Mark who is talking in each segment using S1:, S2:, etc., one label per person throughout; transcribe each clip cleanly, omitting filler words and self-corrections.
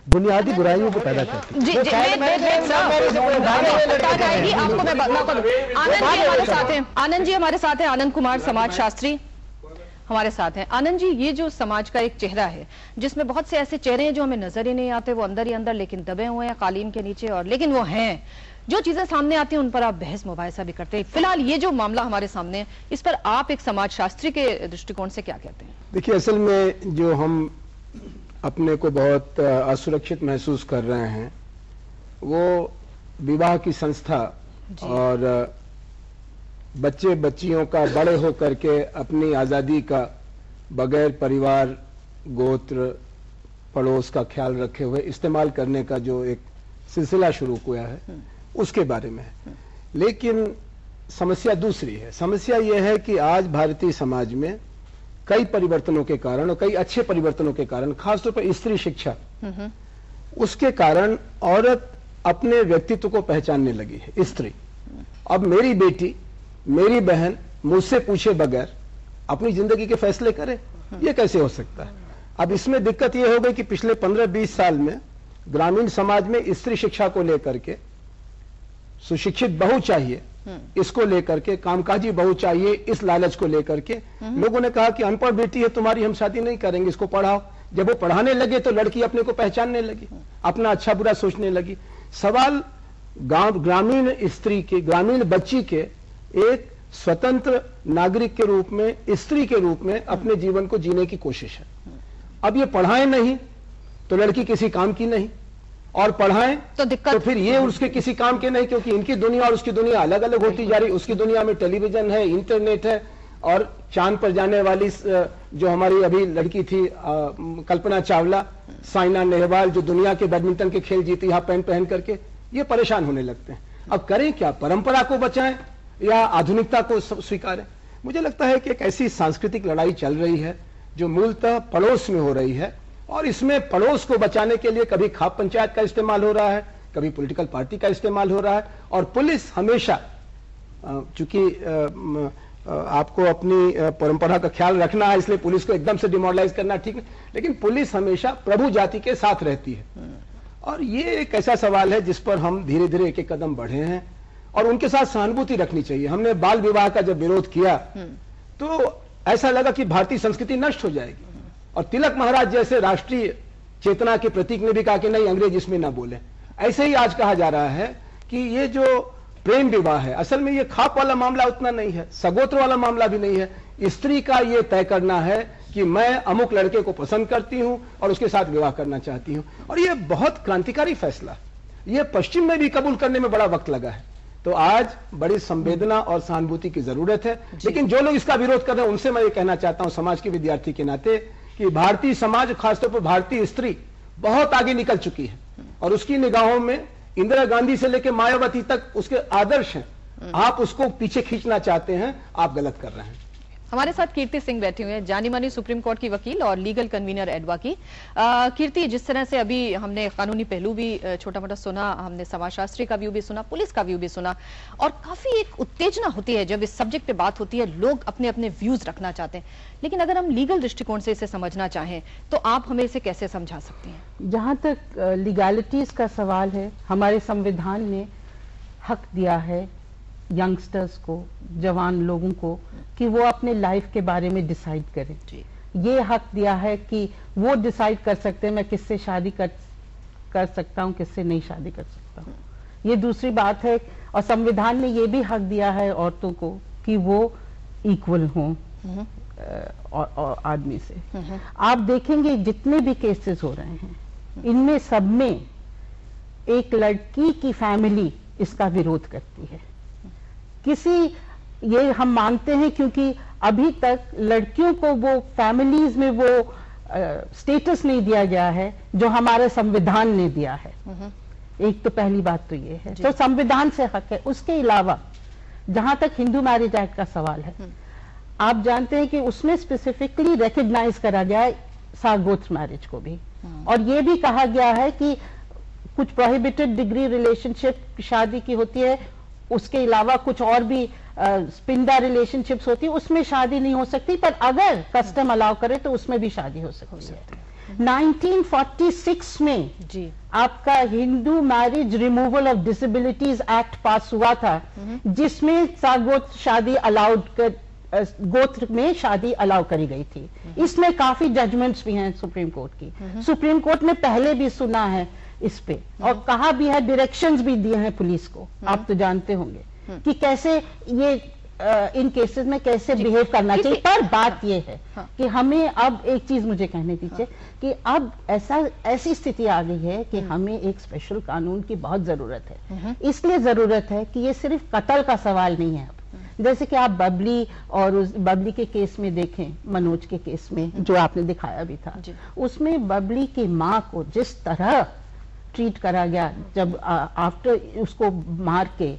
S1: बुनियादी बुराइयों को पैदा करती है।
S2: जी जी आपको मैं आनंद जी हमारे साथ हैं, आनंद जी हमारे साथ हैं, आनंद कुमार समाज शास्त्री हमारे साथ हैं। आनंद जी, ये जो समाज का एक चेहरा है जिसमें बहुत से ऐसे चेहरे हैं जो हमें नजर ही नहीं आते, वो अंदर ही अंदर लेकिन दबे हुए हैं कालीन के नीचे, और लेकिन वो हैं, जो चीजें सामने आती हैं उन पर आप बहस मुबाहिसा भी करते हैं। फिलहाल ये जो मामला हमारे सामने है, इस पर आप एक समाज शास्त्री के दृष्टिकोण से क्या कहते हैं?
S1: देखिए, असल में जो हम अपने को बहुत असुरक्षित महसूस कर रहे हैं वो विवाह की संस्था और बच्चे बच्चियों का बड़े होकर के अपनी आज़ादी का बगैर परिवार, गोत्र, पड़ोस का ख्याल रखे हुए इस्तेमाल करने का जो एक सिलसिला शुरू हुआ है उसके बारे में है। लेकिन समस्या दूसरी है। समस्या यह है कि आज भारतीय समाज में कई परिवर्तनों के कारण और कई अच्छे परिवर्तनों के कारण, खासतौर पर स्त्री शिक्षा, उसके कारण औरत अपने व्यक्तित्व को पहचानने लगी है। स्त्री अब मेरी बेटी, मेरी बहन मुझसे पूछे बगैर अपनी जिंदगी के फैसले करे, ये कैसे हो सकता है? अब इसमें दिक्कत यह हो गई कि पिछले 15-20 साल में ग्रामीण समाज में स्त्री शिक्षा को लेकर के, सुशिक्षित बहू चाहिए इसको लेकर के, कामकाजी बहू चाहिए इस लालच को लेकर के लोगों ने कहा कि अनपढ़ बेटी है तुम्हारी, हम शादी नहीं करेंगे, इसको पढ़ाओ। जब वो पढ़ाने लगे तो लड़की अपने को पहचानने लगी, अपना अच्छा बुरा सोचने लगी। सवाल ग्रामीण स्त्री के, ग्रामीण बच्ची के एक स्वतंत्र नागरिक के रूप में, स्त्री के रूप में अपने जीवन को जीने की कोशिश है। अब ये पढ़ाएं नहीं तो लड़की किसी काम की नहीं, और पढ़ाएं तो फिर ये उसके किसी काम के नहीं, क्योंकि इनकी दुनिया और उसकी दुनिया अलग अलग होती जा रही। उसकी दुनिया में टेलीविजन है, इंटरनेट है, और चांद पर जाने वाली जो हमारी अभी लड़की थी कल्पना चावला, साइना नेहवाल, जो दुनिया के बैडमिंटन के खेल जीती हाफ पैंट पहन करके, ये परेशान होने लगते हैं। अब करें क्या? परंपरा को बचाएं या आधुनिकता को स्वीकारें? मुझे लगता है कि एक ऐसी सांस्कृतिक लड़ाई चल रही है जो मूलतः पड़ोस में हो रही है, और इसमें पड़ोस को बचाने के लिए कभी खाप पंचायत का इस्तेमाल हो रहा है, कभी पॉलिटिकल पार्टी का इस्तेमाल हो रहा है, और पुलिस हमेशा, चूंकि आपको अपनी परंपरा का ख्याल रखना है इसलिए पुलिस को एकदम से डिमोरलाइज करना ठीक नहीं, लेकिन पुलिस हमेशा प्रभु जाति के साथ रहती है। और ये एक ऐसा सवाल है जिस पर हम धीरे धीरे एक एक कदम बढ़े हैं, और उनके साथ सहानुभूति रखनी चाहिए। हमने बाल विवाह का जब विरोध किया तो ऐसा लगा कि भारतीय संस्कृति नष्ट हो जाएगी, और तिलक महाराज जैसे राष्ट्रीय चेतना के प्रतीक ने भी कहा कि नहीं, अंग्रेज इसमें ना बोले। ऐसे ही आज कहा जा रहा है कि ये जो प्रेम विवाह है, असल में ये खाप वाला मामला उतना नहीं है, सगोत्र वाला मामला भी नहीं है। स्त्री का ये तय करना है कि मैं अमुक लड़के को पसंद करती हूं और उसके साथ विवाह करना चाहती हूं, और ये बहुत क्रांतिकारी फैसला, ये पश्चिम में भी कबूल करने में बड़ा वक्त लगा है। तो आज बड़ी संवेदना और सहानुभूति की जरूरत है। लेकिन जो लोग इसका विरोध कर रहे हैं उनसे मैं ये कहना चाहता हूं समाज के विद्यार्थी के नाते कि भारतीय समाज, खासतौर पर भारतीय स्त्री बहुत आगे निकल चुकी है, और उसकी निगाहों में इंदिरा गांधी से लेकर मायावती तक उसके आदर्श हैं। आप उसको पीछे खींचना चाहते हैं, आप गलत कर रहे हैं।
S2: हमारे साथ कीर्ति सिंह बैठी हुई है, जानी मानी सुप्रीम कोर्ट की वकील और लीगल कन्वीनर एडवा की। कीर्ति, जिस तरह से अभी हमने कानूनी पहलू भी छोटा मोटा सुना, हमने समाजशास्त्री का व्यू भी सुना, पुलिस का व्यू भी सुना, और काफी एक उत्तेजना होती है जब इस सब्जेक्ट पे बात होती है, लोग अपने अपने व्यूज रखना चाहते हैं। लेकिन अगर हम लीगल दृष्टिकोण से इसे समझना चाहें तो आप हमें इसे कैसे समझा सकती हैं?
S3: जहां तक लीगैलिटीज का सवाल है, हमारे संविधान ने हक दिया है यंगस्टर्स को, जवान लोगों को, कि वो अपने लाइफ के बारे में डिसाइड करें। ये हक दिया है कि वो डिसाइड कर सकते हैं मैं किससे शादी कर सकता हूं, किससे नहीं शादी कर सकता हूं। ये दूसरी बात है। और संविधान ने ये भी हक दिया है औरतों को कि वो इक्वल हों और आदमी से। आप देखेंगे जितने भी केसेस हो रहे हैं, इनमें सब में एक लड़की की फैमिली इसका विरोध करती है। ये हम मानते हैं क्योंकि अभी तक लड़कियों को वो फैमिलीज में वो स्टेटस नहीं दिया गया है जो हमारे संविधान ने दिया है। एक तो पहली बात तो ये है, तो संविधान से हक है। उसके अलावा जहां तक हिंदू मैरिज एक्ट का सवाल है, आप जानते हैं कि उसमें स्पेसिफिकली रिकॉग्नाइज करा गया है सागोत्र मैरिज को भी, और ये भी कहा गया है कि कुछ प्रोहिबिटेड डिग्री रिलेशनशिप शादी की होती है, उसके अलावा कुछ और भी स्पिंडा रिलेशनशिप्स होती है, उसमें शादी नहीं हो सकती, पर अगर कस्टम अलाउ करे तो उसमें भी शादी हो सकती है। 1946 में
S2: जी
S3: आपका Hindu marriage removal of disabilities act पास हुआ था, जिसमें सागोत्र शादी अलाउड कर, गोत्र में शादी अलाउ करी गई थी। इसमें काफी जजमेंट्स भी हैं सुप्रीम कोर्ट की। सुप्रीम कोर्ट ने पहले भी सुना है इस पे और कहा भी है, डायरेक्शंस भी दिए हैं पुलिस को, आप तो जानते होंगे कि कैसे ये इन केसेस में कैसे बिहेव करना चाहिए। पर बात ये है कि हमें अब एक चीज मुझे कहने दीजिए कि अब ऐसी स्थिति आ गई है कि हमें एक स्पेशल कानून की बहुत जरूरत है। इसलिए जरूरत है कि ये सिर्फ कत्ल का सवाल नहीं है। जैसे कि आप बबली और उस बबली के केस में देखें, मनोज के केस में जो आपने दिखाया भी था, उसमें बबली की माँ को जिस तरह ट्रीट करा गया, जब आफ्टर उसको मार के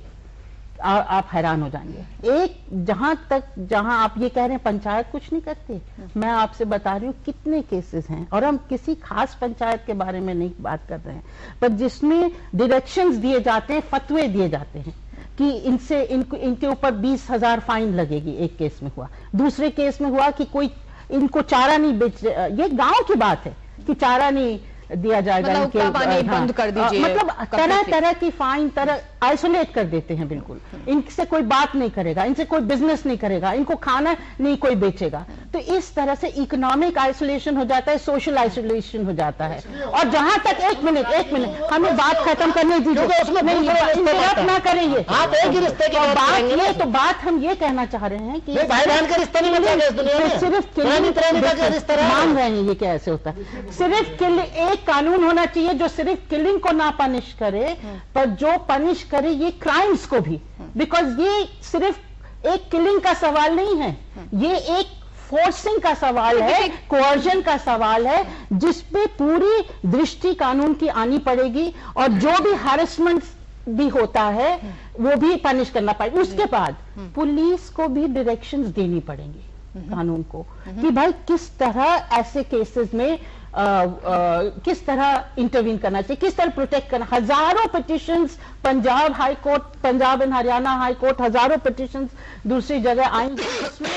S3: आप हैरान हो जाएंगे। एक जहां आप ये कह रहे हैं पंचायत कुछ नहीं करती, मैं आपसे बता रही हूँ कितने केसेस हैं, और हम किसी खास पंचायत के बारे में नहीं बात कर रहे हैं, पर जिसमें डायरेक्शंस दिए जाते हैं, फतवे दिए जाते हैं कि इनके ऊपर 20,000 फाइन लगेगी। एक केस में हुआ, दूसरे केस में हुआ कि कोई इनको चारा नहीं बेच, ये गांव की बात है कि चारा नहीं दिया जाएगा,
S2: मतलब बंद कर दीजिए,
S3: मतलब तरह तरह की फाइन, तरह आइसोलेट कर देते हैं बिल्कुल। इनसे कोई बात नहीं करेगा, इनसे कोई बिजनेस नहीं करेगा, इनको खाना नहीं कोई बेचेगा। तो इस तरह से इकोनॉमिक आइसोलेशन हो जाता है, सोशल आइसोलेशन हो जाता है। और जहां तक एक मिनट हमें बात खत्म करने दीजिए, इंटरप्ट ना करेंगे आप एक ही रिश्ते की बात ये, तो बात हम ये कहना चाह रहे हैं कि भाई बहन का रिश्ता नहीं मिलेगा इस दुनिया में, सिर्फ मान रहे हैं ये क्या ऐसे होता है। सिर्फ एक कानून होना चाहिए जो सिर्फ किलिंग को ना पनिश करे, पर जो पनिश करे ये क्राइम्स को भी, बिकॉज ये सिर्फ एक किलिंग का सवाल नहीं है, ये एक फोर्सिंग का सवाल है, कोअर्जन का सवाल है, जिसपे पूरी दृष्टि कानून की आनी पड़ेगी, और जो भी हैरेसमेंट भी होता है वो भी पनिश करना पड़ेगा। उसके बाद पुलिस को भी डायरेक्शंस देनी पड़ेंगी कानून को कि भाई किस तरह ऐसे केसेस में किस तरह इंटरवीन करना चाहिए, किस तरह प्रोटेक्ट करना। हजारों petitions Punjab high court, Punjab and Haryana high court, हजारों पिटिशंस दूसरी जगह आएंगे, जिसमें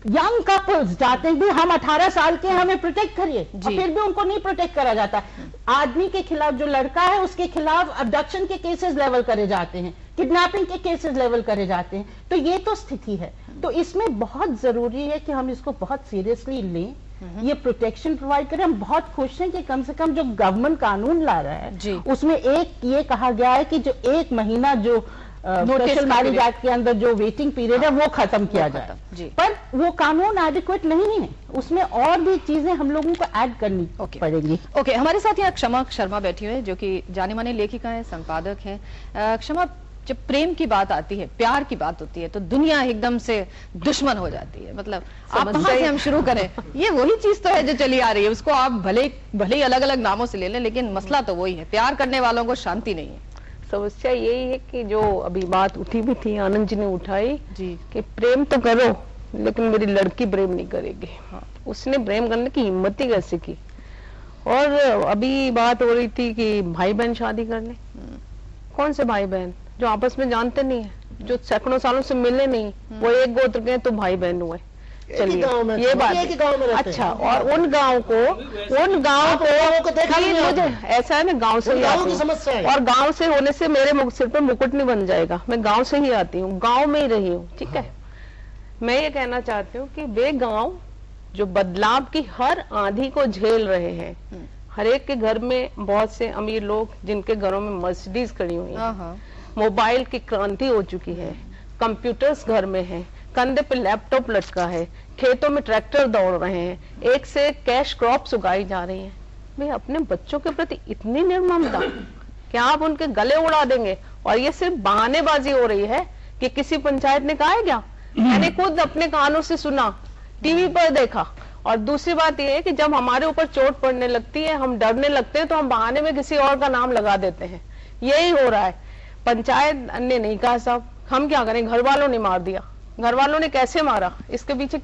S3: यंग कपल्स जाते हैं भी हम 18 साल के, हमें प्रोटेक्ट करिए, और फिर भी उनको नहीं प्रोटेक्ट करा जाता। आदमी के खिलाफ, जो लड़का है उसके खिलाफ अबडक्शन के केसेस लेवल करे जाते हैं, किडनैपिंग के केसेस लेवल करे जाते हैं। तो ये तो स्थिति है। तो इसमें बहुत जरूरी है कि हम इसको बहुत सीरियसली लें, ये प्रोटेक्शन प्रोवाइड करें। हम बहुत खुश हैं कि कम से कम जो गवर्नमेंट कानून ला रहा है उसमें एक ये कहा गया है कि जो 1 महीना जो स्पेशल मैरिज एक्ट के अंदर जो वेटिंग पीरियड है वो खत्म किया जाए, पर वो कानून एडिक्वेट नहीं है, उसमें और भी चीजें हम लोगों को ऐड करनी पड़ेगी।
S2: ओके, हमारे साथ यहाँ क्षमा शर्मा बैठी हुई है जो कि जाने माने लेखिका है, संपादक है। क्षमा, जब प्रेम की बात आती है, प्यार की बात होती है, तो दुनिया एकदम से दुश्मन हो जाती है। मतलब आप कहाँ से हम शुरू करें? ये वही चीज तो है जो चली आ रही है, उसको आप भले ही अलग अलग नामों से ले लें, लेकिन मसला तो वही है, प्यार करने वालों को शांति नहीं है।
S4: समस्या यही है कि जो अभी बात उठी भी थी, आनंद जी ने उठाई कि प्रेम तो करो लेकिन मेरी लड़की प्रेम नहीं करेगी। उसने प्रेम करने की हिम्मत ही कैसे की? और अभी बात हो रही थी कि भाई बहन शादी कर ले। कौन से भाई बहन जो आपस में जानते नहीं है, जो सैकड़ों सालों से मिले नहीं, वो एक गोत्र के तो भाई बहन हुए। चलिए ये बात अच्छा, और उन गांव को मुझे ऐसा है, मैं गांव से ही आती हूँ, और गांव से होने से मेरे सिर पे मुकुट नहीं बन जाएगा। मैं गांव से ही आती हूँ, गांव में ही रही हूँ, ठीक है। मैं ये कहना चाहती हूँ कि वे गांव जो बदलाव की हर आंधी को झेल रहे हैं, हर एक के घर में बहुत से अमीर लोग जिनके घरों में मर्सिडीज खड़ी हुई है, मोबाइल की क्रांति हो चुकी है, कंप्यूटर्स घर में है, कंधे पे लैपटॉप लटका है, खेतों में ट्रैक्टर दौड़ रहे हैं, एक से एक कैश क्रॉप्स उगाई जा रही हैं। भाई अपने बच्चों के प्रति इतनी निर्ममता क्या आप उनके गले उड़ा देंगे? और ये सिर्फ बहानेबाजी हो रही है कि किसी पंचायत ने कहा है क्या? मैंने खुद अपने कानों से सुना, टीवी पर देखा। और दूसरी बात यह है कि जब हमारे ऊपर चोट पड़ने लगती है, हम डरने लगते हैं, तो हम बहाने में किसी और का नाम लगा देते हैं। यही हो रहा है। पंचायत ने नहीं कहा साहब, हम क्या करें? घर वालों ने मार दिया। घर वालों ने कैसे मारा? इसके पीछे